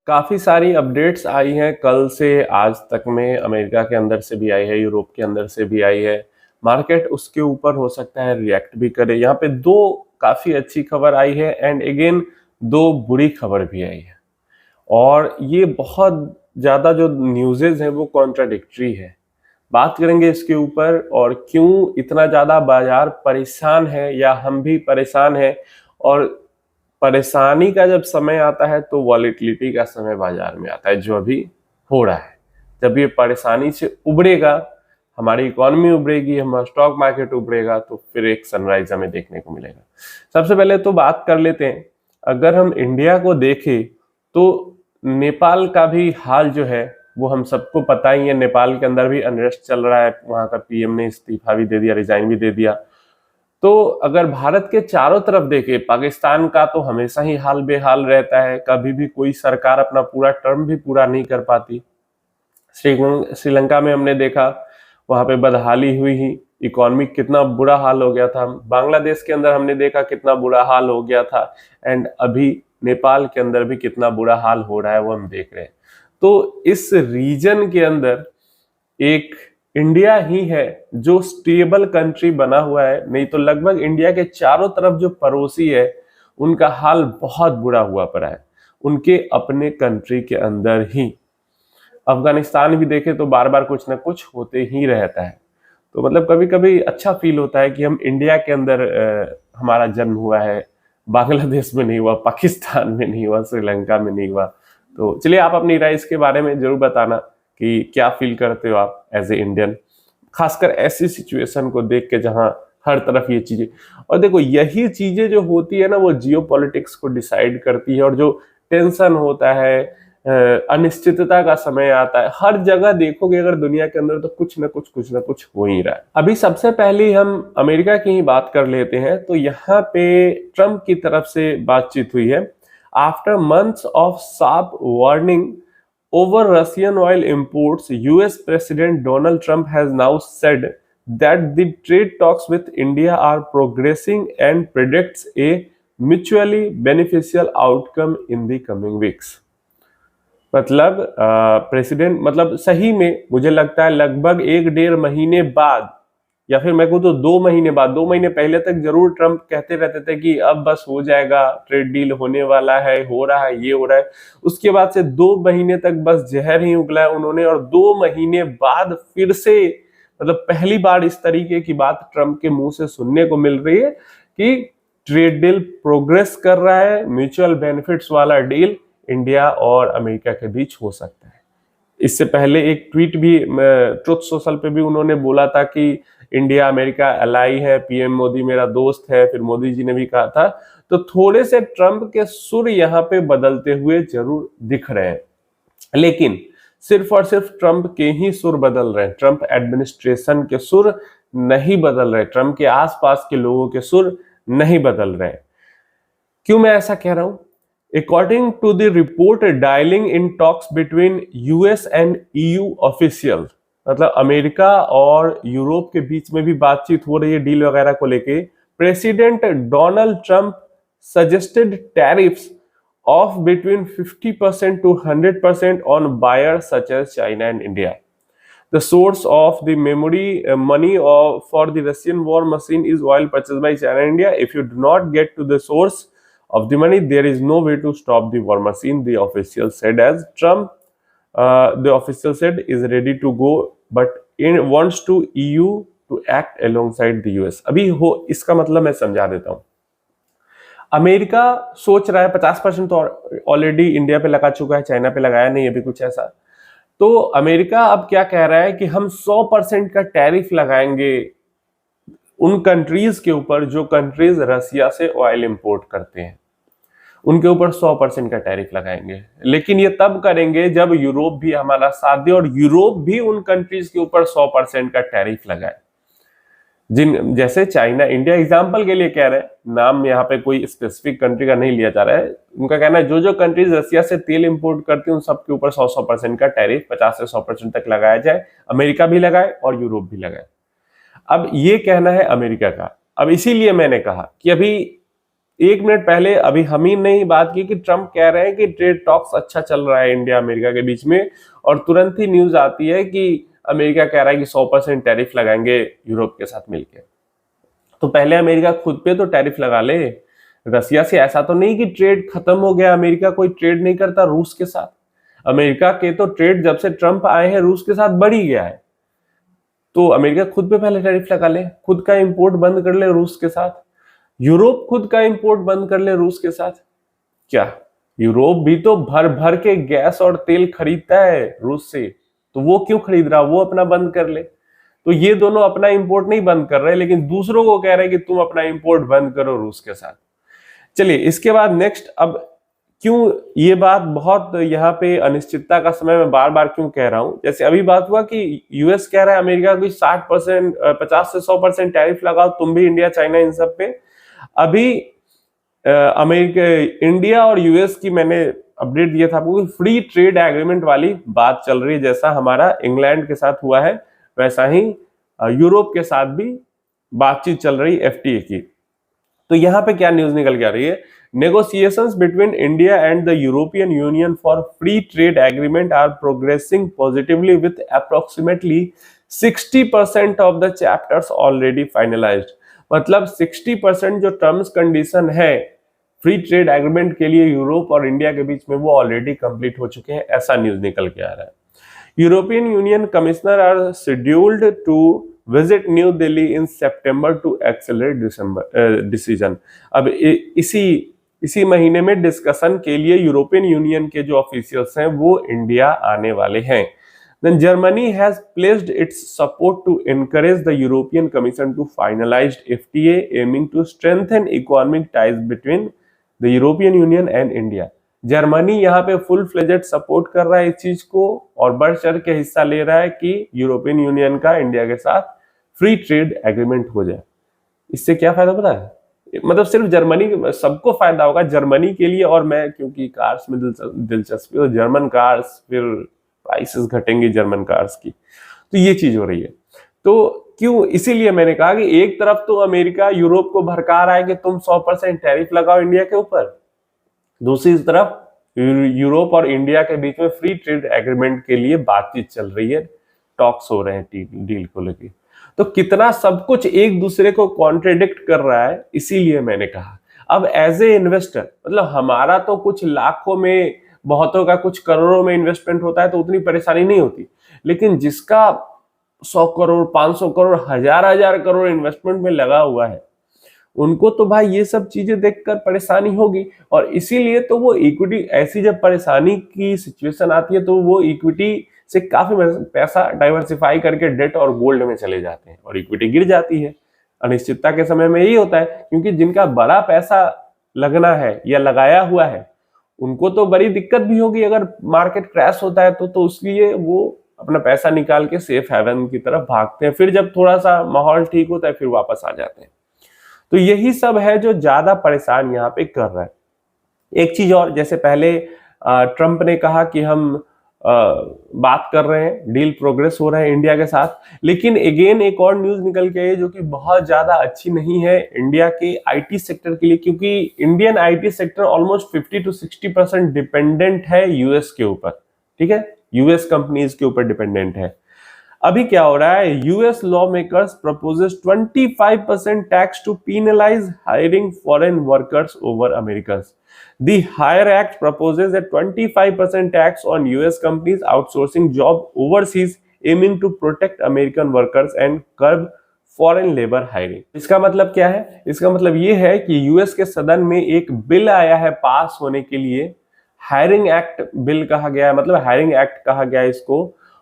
काफ़ी सारी अपडेट्स आई हैं कल से आज तक में। अमेरिका के अंदर से भी आई है, यूरोप के अंदर से भी आई है। मार्केट उसके ऊपर हो सकता है रिएक्ट भी करे। यहाँ पे दो काफ़ी अच्छी खबर आई है एंड अगेन दो बुरी खबर भी आई है। और ये बहुत ज़्यादा जो न्यूज़ेज़ हैं वो कॉन्ट्राडिक्टरी है। बात करेंगे इसके ऊपर और क्यों इतना ज़्यादा बाजार परेशान है या हम भी परेशान हैं। और परेशानी का जब समय आता है तो वॉलेटिलिटी का समय बाजार में आता है, जो अभी हो रहा है। जब ये परेशानी से उबरेगा, हमारी इकोनॉमी उबरेगी, हमारा स्टॉक मार्केट उबरेगा, तो फिर एक सनराइज हमें देखने को मिलेगा। सबसे पहले तो बात कर लेते हैं, अगर हम इंडिया को देखें तो नेपाल का भी हाल जो है वो हम सबको पता ही है। नेपाल के अंदर भी अनरेस्ट चल रहा है, वहां का पीएम ने इस्तीफा भी दे दिया, रिजाइन भी दे दिया। तो अगर भारत के चारों तरफ देखें, पाकिस्तान का तो हमेशा ही हाल बेहाल रहता है, कभी भी कोई सरकार अपना पूरा टर्म भी पूरा नहीं कर पाती। श्रीलंका में हमने देखा, वहां पे बदहाली हुई ही, इकोनॉमिक कितना बुरा हाल हो गया था। बांग्लादेश के अंदर हमने देखा कितना बुरा हाल हो गया था एंड अभी नेपाल के अंदर भी कितना बुरा हाल हो रहा है वो हम देख रहे हैं। तो इस रीजन के अंदर एक इंडिया ही है जो स्टेबल कंट्री बना हुआ है, नहीं तो लगभग इंडिया के चारों तरफ जो पड़ोसी है उनका हाल बहुत बुरा हुआ पड़ा है उनके अपने कंट्री के अंदर ही। अफगानिस्तान भी देखे तो बार बार कुछ ना कुछ होते ही रहता है। तो मतलब कभी कभी अच्छा फील होता है कि हम इंडिया के अंदर हमारा जन्म हुआ है, बांग्लादेश में नहीं हुआ, पाकिस्तान में नहीं हुआ, श्रीलंका में नहीं हुआ। तो चलिए आप अपनी राय इसके बारे में जरूर बताना कि क्या फील करते हो आप एज ए इंडियन, खासकर ऐसी सिचुएशन को देख के जहां हर तरफ ये चीजें। और देखो यही चीजें जो होती है ना वो जियो पॉलिटिक्स को डिसाइड करती है। और जो टेंशन होता है, अनिश्चितता का समय आता है, हर जगह देखोगे अगर दुनिया के अंदर तो कुछ ना कुछ हो ही रहा है। अभी सबसे पहले हम अमेरिका की ही बात कर लेते हैं। तो यहाँ पे ट्रम्प की तरफ से बातचीत हुई है। After months of sharp warning over Russian oil imports, US President Donald Trump has now said that the trade talks with India are progressing and predicts a mutually beneficial outcome in the coming weeks। मतलब president मतलब सही में मुझे लगता है लगभग 1-1.5 महीने बाद या फिर मैं कहूँ तो 2 महीने बाद, 2 महीने पहले तक जरूर ट्रम्प कहते रहते थे कि अब बस हो जाएगा, ट्रेड डील होने वाला है, हो रहा है, ये हो रहा है। उसके बाद से 2 महीने तक बस जहर ही उगला उन्होंने। और 2 महीने बाद फिर से मतलब पहली बार इस तरीके की बात ट्रम्प के मुंह से सुनने को मिल रही है कि ट्रेड डील प्रोग्रेस कर रहा है, म्यूचुअल बेनिफिट्स वाला डील इंडिया और अमेरिका के बीच हो सकता है। इससे पहले एक ट्वीट भी ट्रुथ सोशल पे भी उन्होंने बोला था कि इंडिया अमेरिका अलाई है, पीएम मोदी मेरा दोस्त है, फिर मोदी जी ने भी कहा था। तो थोड़े से ट्रम्प के सुर यहाँ पे बदलते हुए जरूर दिख रहे हैं, लेकिन सिर्फ और सिर्फ ट्रम्प के ही सुर बदल रहे हैं, ट्रम्प एडमिनिस्ट्रेशन के सुर नहीं बदल रहे, ट्रम्प के आसपास के लोगों के सुर नहीं बदल रहे। क्यों मैं ऐसा कह रहा हूं? According to the report, dialing in talks between US and EU officials, मतलब अमेरिका और यूरोप के बीच में भी बातचीत हो रही है डील वगैरह को लेके। President Donald Trump suggested tariffs of between 50% to 100% on buyers such as China and India. The source of the money for the Russian war machine is oil purchased by China and India. If you do not get to the source of the money, there is no way to stop the war machine, the official said. As Trump, the official said, is ready to go, but wants to EU to act alongside the US. अभी हो इसका मतलब मैं समझा देता हूँ। America सोच रहा है 50% तो ऑलरेडी इंडिया पे लगा चुका है, चाइना पे लगाया नहीं अभी कुछ ऐसा। तो अमेरिका अब क्या कह रहा है कि हम 100% का टैरिफ लगाएंगे उन कंट्रीज के ऊपर जो कंट्रीज रसिया से ऑयल इंपोर्ट करते हैं, उनके ऊपर 100% का टैरिफ लगाएंगे। लेकिन ये तब करेंगे जब यूरोप भी हमारा साथ दे और यूरोप भी उन कंट्रीज के ऊपर 100% का टैरिफ लगाए। जैसे चाइना, इंडिया एग्जांपल के लिए कह रहे हैं, नाम यहाँ पे कोई स्पेसिफिक कंट्री का नहीं लिया जा रहा है। उनका कहना है जो जो कंट्रीज रसिया से तेल इंपोर्ट करती हैं उन सबके ऊपर 100% का टैरिफ 50 से 100% तक लगाया जाए, अमेरिका भी लगाए और यूरोप भी लगाए। अब ये कहना है अमेरिका का। अब इसीलिए मैंने कहा कि अभी 1 मिनट पहले अभी हम ही ने ही बात की कि ट्रम्प कह रहे हैं कि ट्रेड टॉक्स अच्छा चल रहा है इंडिया अमेरिका के बीच में, और तुरंत ही न्यूज आती है कि अमेरिका कह रहा है कि 100% टैरिफ लगाएंगे यूरोप के साथ मिलकर। तो पहले अमेरिका खुद पे तो टैरिफ लगा ले। रसिया से ऐसा तो नहीं कि ट्रेड खत्म हो गया, अमेरिका कोई ट्रेड नहीं करता रूस के साथ। अमेरिका के तो ट्रेड जब से ट्रम्प आए हैं रूस के साथ बढ़ ही गया है। तो अमेरिका खुद पे पहले टैरिफ लगा ले, खुद का इंपोर्ट बंद कर ले रूस के साथ। यूरोप खुद का इंपोर्ट बंद कर ले रूस के साथ। क्या यूरोप भी तो भर भर के गैस और तेल खरीदता है रूस से, तो वो क्यों खरीद रहा, वो अपना बंद कर ले। तो ये दोनों अपना इंपोर्ट नहीं बंद कर रहे, लेकिन दूसरों को कह रहे हैं कि तुम अपना इंपोर्ट बंद करो रूस के साथ। चलिए इसके बाद नेक्स्ट, अब क्यों ये बात बहुत यहाँ पे अनिश्चितता का समय मैं बार बार क्यों कह रहा हूं। जैसे अभी बात हुआ कि यूएस कह रहा है अमेरिका को 60% 50 से 100% टैरिफ लगाओ तुम भी, इंडिया चाइना इन सब पे। अभी अमेरिका इंडिया और यूएस की मैंने अपडेट दिया था आपको, फ्री ट्रेड एग्रीमेंट वाली बात चल रही है। जैसा हमारा इंग्लैंड के साथ हुआ है वैसा ही यूरोप के साथ भी बातचीत चल रही एफटीए की। तो यहाँ पे क्या न्यूज निकल के आ रही है, negotiations between India and the European Union for free trade agreement are progressing positively with approximately 60% of the chapters already finalized। मतलब 60% जो टर्म्स कंडीशन है फ्री ट्रेड एग्रीमेंट के लिए यूरोप और इंडिया के बीच में वो ऑलरेडी कंप्लीट हो चुके हैं, ऐसा न्यूज निकल के आ रहा है। European Union commissioner are scheduled to visit New Delhi in September to accelerate decision. अब इसी महीने में डिस्कशन के लिए यूरोपियन यूनियन के जो ऑफिशियल्स हैं वो इंडिया आने वाले हैं। Then Germany has pledged its support to encourage the European Commission to finalize FTA aiming to strengthen economic ties between the European Union and India। Germany यहाँ पे फुल फ्लेजेड सपोर्ट कर रहा है इस चीज को और बढ़ चढ़ के हिस्सा ले रहा है कि यूरोपियन यूनियन का इंडिया के साथ फ्री ट्रेड एग्रीमेंट हो जाए। इससे क्या फायदा पता है, मतलब सिर्फ जर्मनी, सबको फायदा होगा जर्मनी के लिए। और मैं क्योंकि कार्स में दिलचस्पी, तो जर्मन कार्स, फिर प्राइसेस घटेंगी जर्मन कार्स की, तो ये चीज हो रही है। तो क्यों, इसीलिए मैंने कहा कि एक तरफ तो अमेरिका यूरोप को भड़का रहा है कि तुम 100% टैरिफ लगाओ इंडिया के ऊपर, दूसरी तरफ यूरोप और इंडिया के बीच में फ्री ट्रेड एग्रीमेंट के लिए बातचीत चल रही है, टॉक्स हो रहे हैं डील को लेकर। तो कितना सब कुछ एक दूसरे को कॉन्ट्रेडिक्ट कर रहा है, इसीलिए मैंने कहा अब एज ए इन्वेस्टर, मतलब हमारा तो कुछ लाखों में, बहुतों का कुछ करोड़ों में इन्वेस्टमेंट होता है तो उतनी परेशानी नहीं होती, लेकिन जिसका 100 करोड़ 500 करोड़ हजार करोड़ इन्वेस्टमेंट में लगा हुआ है, उनको तो भाई ये सब चीजें देखकर परेशानी होगी। और इसीलिए तो वो इक्विटी, ऐसी जब परेशानी की सिचुएशन आती है तो वो इक्विटी से काफी पैसा डाइवर्सिफाई करके डेट और गोल्ड में चले जाते हैं और इक्विटी गिर जाती है। अनिश्चितता के समय में यही होता है, क्योंकि जिनका बड़ा पैसा लगना है या लगाया हुआ है उनको तो बड़ी दिक्कत भी होगी अगर मार्केट क्रैश होता है तो उसलिए वो अपना पैसा निकाल के सेफ हेवन की तरफ भागते हैं, फिर जब थोड़ा सा माहौल ठीक होता है फिर वापस आ जाते हैं। तो यही सब है जो ज्यादा परेशान यहाँ पे कर रहा है। एक चीज और, जैसे पहले ट्रंप ने कहा कि हम बात कर रहे हैं, डील प्रोग्रेस हो रहा है इंडिया के साथ, लेकिन अगेन एक और न्यूज निकल के आई जो कि बहुत ज्यादा अच्छी नहीं है इंडिया के आईटी सेक्टर के लिए, क्योंकि Indian IT sector almost 50 to 60% dependent है यूएस के ऊपर। ठीक है, यूएस कंपनीज के ऊपर डिपेंडेंट है। अभी क्या हो रहा है, US lawmakers proposes 25% tax to penalise hiring foreign workers over अमेरिकans। The Hire Act proposes a 25% tax on US companies outsourcing job overseas, aiming to protect American workers and curb foreign labor hiring। इसका मतलब क्या है, इसका मतलब ये है कि यूएस के सदन में एक बिल आया है पास होने के लिए, हायरिंग एक्ट बिल कहा गया है, मतलब हायरिंग एक्ट कहा गया है इसको।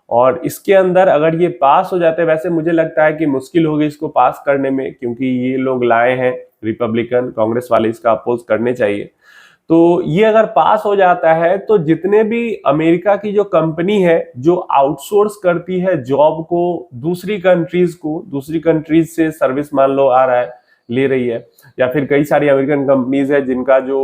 और इसके अंदर अगर ये पास हो जाते हैं, वैसे मुझे लगता है कि मुश्किल होगी इसको पास करने में, क्योंकि ये लोग लाए हैं रिपब्लिकन, कांग्रेस वाले इसका अपोज करने चाहिए। तो ये अगर पास हो जाता है तो जितने भी अमेरिका की जो कंपनी है जो आउटसोर्स करती है जॉब को दूसरी कंट्रीज से सर्विस मान लो आ रहा है, ले रही है, या फिर कई सारी अमेरिकन कंपनीज है जिनका जो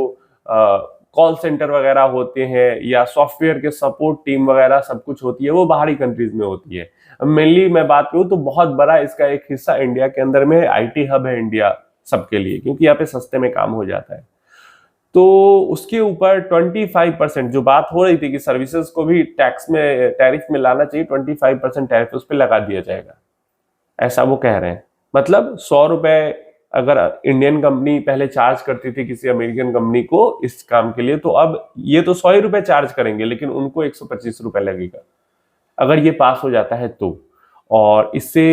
कॉल सेंटर वगैरह होते हैं या सॉफ्टवेयर के सपोर्ट टीम वगैरह सब कुछ होती है, वो बाहरी कंट्रीज में होती है। मेनली मैं बात करूं तो बहुत बड़ा इसका एक हिस्सा इंडिया के अंदर में है, आईटी हब है इंडिया सबके लिए, क्योंकि यहाँ पे सस्ते में काम हो जाता है। तो उसके ऊपर 25% जो बात हो रही थी कि सर्विसेज को भी टैक्स में, टैरिफ में लाना चाहिए, 25% टैरिफ उस पर लगा दिया जाएगा, ऐसा वो कह रहे हैं। मतलब 100 रुपए अगर इंडियन कंपनी पहले चार्ज करती थी किसी अमेरिकन कंपनी को इस काम के लिए, तो अब ये तो 100 ही रुपए चार्ज करेंगे, लेकिन उनको 125 रुपए लगेगा अगर ये पास हो जाता है तो। और इससे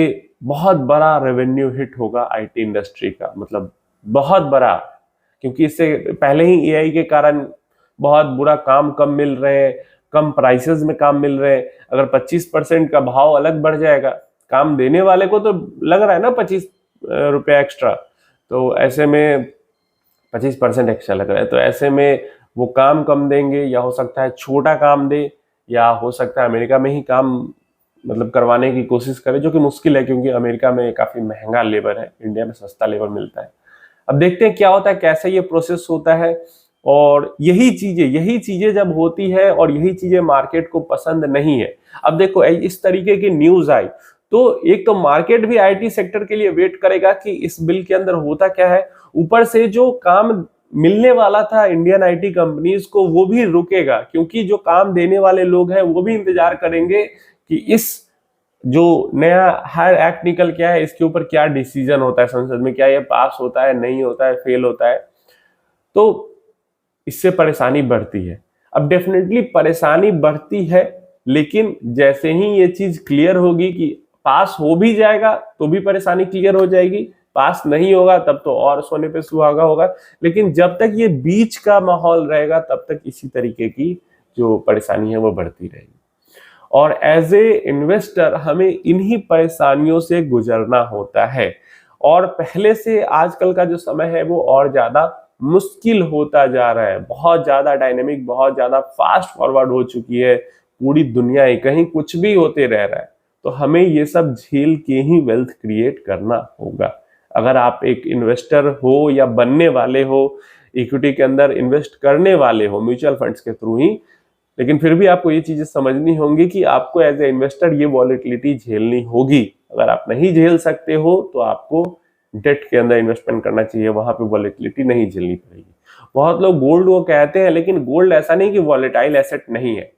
बहुत बड़ा रेवेन्यू हिट होगा आईटी इंडस्ट्री का, मतलब बहुत बड़ा, क्योंकि इससे पहले ही एआई के कारण बहुत बुरा काम कम मिल रहे हैं, कम प्राइसेस में काम मिल रहे हैं। अगर 25% का भाव अलग बढ़ जाएगा, काम देने वाले को तो लग रहा है ना 25 रुपया एक्स्ट्रा, तो ऐसे में 25% एक्स्ट्रा लग रहा है, तो ऐसे में वो काम कम देंगे, या हो सकता है छोटा काम दे, या हो सकता है अमेरिका में ही काम मतलब करवाने की कोशिश करे, जो कि मुश्किल है क्योंकि अमेरिका में काफी महंगा लेबर है, इंडिया में सस्ता लेबर मिलता है। अब देखते हैं क्या होता है, कैसे ये प्रोसेस होता है। और यही चीजें जब होती है और यही चीजें मार्केट को पसंद नहीं है। अब देखो इस तरीके की न्यूज आई तो एक तो मार्केट भी आईटी सेक्टर के लिए वेट करेगा कि इस बिल के अंदर होता क्या है, ऊपर से जो काम मिलने वाला था इंडियन आईटी कंपनीज को वो भी रुकेगा, क्योंकि जो काम देने वाले लोग हैं वो भी इंतजार करेंगे कि इस जो नया हायर एक्ट निकल के आया है इसके ऊपर क्या डिसीजन होता है संसद में, क्या ये पास होता है, नहीं होता है, फेल होता है। तो इससे परेशानी बढ़ती है। अब डेफिनेटली परेशानी बढ़ती है, लेकिन जैसे ही ये चीज क्लियर होगी कि पास हो भी जाएगा तो भी परेशानी क्लियर हो जाएगी, पास नहीं होगा तब तो और सोने पे सुहागा होगा। लेकिन जब तक ये बीच का माहौल रहेगा तब तक इसी तरीके की जो परेशानी है वो बढ़ती रहेगी। और एज ए इन्वेस्टर हमें इन्हीं परेशानियों से गुजरना होता है। और पहले से आजकल का जो समय है वो और ज्यादा मुश्किल होता जा रहा है, बहुत ज्यादा डायनेमिक, बहुत ज्यादा फास्ट फॉरवर्ड हो चुकी है पूरी दुनिया ही, कहीं कुछ भी होते रह रहा है। तो हमें ये सब झेल के ही वेल्थ क्रिएट करना होगा। अगर आप एक इन्वेस्टर हो या बनने वाले हो, इक्विटी के अंदर इन्वेस्ट करने वाले हो म्यूचुअल फंड्स के थ्रू ही, लेकिन फिर भी आपको ये चीजें समझनी होंगी कि आपको एज ए इन्वेस्टर ये वॉलेटिलिटी झेलनी होगी। अगर आप नहीं झेल सकते हो तो आपको डेट के अंदर इन्वेस्टमेंट करना चाहिए, वहां पे वॉलेटिलिटी नहीं झेलनी पड़ेगी। बहुत लोग गोल्ड वो कहते हैं, लेकिन गोल्ड ऐसा नहीं कि वॉलेटाइल एसेट नहीं है,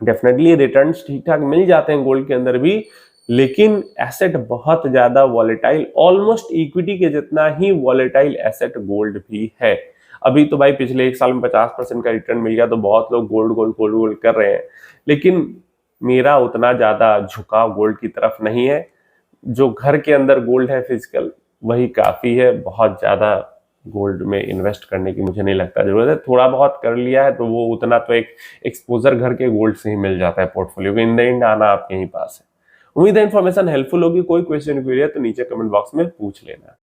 डेफिनेटली रिटर्न्स ठीक ठाक मिल जाते हैं गोल्ड के अंदर भी, लेकिन एसेट बहुत ज्यादा वॉलेटाइल, ऑलमोस्ट इक्विटी के जितना ही वॉलेटाइल एसेट गोल्ड भी है। अभी तो भाई पिछले 1 साल में 50% का रिटर्न मिल गया तो बहुत लोग गोल्ड गोल्ड गोल्ड गोल्ड कर रहे हैं, लेकिन मेरा उतना ज्यादा झुकाव गोल्ड की तरफ नहीं है। जो घर के अंदर गोल्ड है फिजिकल वही काफी है, बहुत ज्यादा गोल्ड में इन्वेस्ट करने की मुझे नहीं लगता जरूरत है। थोड़ा बहुत कर लिया है तो वो उतना तो एक एक्सपोजर घर के गोल्ड से ही मिल जाता है पोर्टफोलियो के, इन द एंड आना आपके ही पास है। उम्मीद है इन्फॉर्मेशन हेल्पफुल होगी। कोई क्वेश्चन क्वेरी है तो नीचे कमेंट बॉक्स में पूछ लेना।